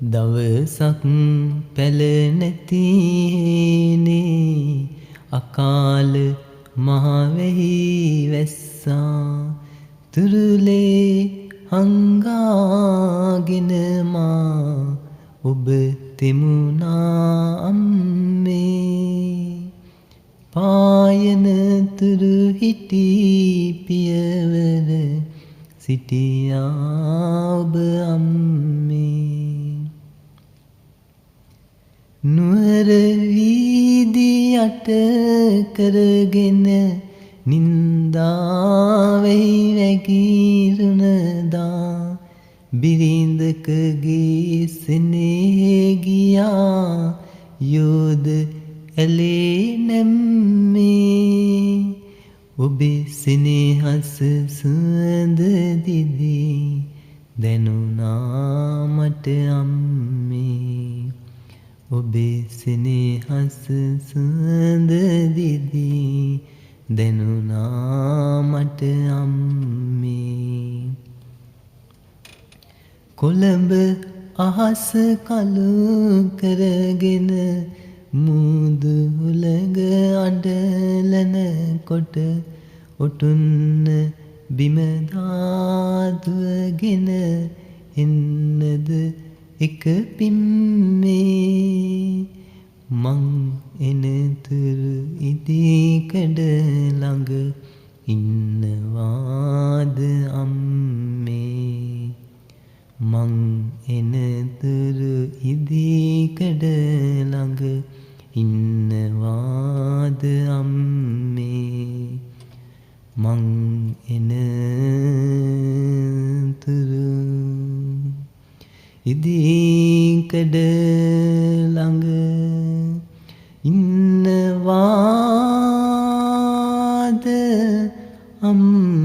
දවසක් පැල නැතිනේ අකාල මහවැහි වැස්සා තුරුලේ හංගාගෙන මා ඔබ තෙමුණා අම්මේ පායන තුරු හිටි පියවර සිටියා ඔබ අම්මේ නුවර වීදි යට කරගෙන නින්දාවෙහි වැගිරුණදා බිරිඳකගේ සෙනෙහේ ගියා යෝධ ඇලේ නැම්මේ ඔබේ සෙනෙහස සුවඳ දිදී දැනුණා මට අම්මේ ඔබේ සෙනෙහස සුවඳ දිදී දැනුණා මට අම්මේ කොළඹ අහස කළු කරගෙන මුදු හුලඟ අඬලන කොට ඔටුන්න බිම දාදුවගෙන එන්නද එක පිම්මේ මං එනතුරු ඉදිකඩ ළඟ ඉන්නවාද අම්මේ මං එනතුරු ඉදිකඩ ළඟ ඉන්නවාද අම්මේ මං එනතුරු ඉදිකඩ ළඟ ඉන්නවාද අම්මේ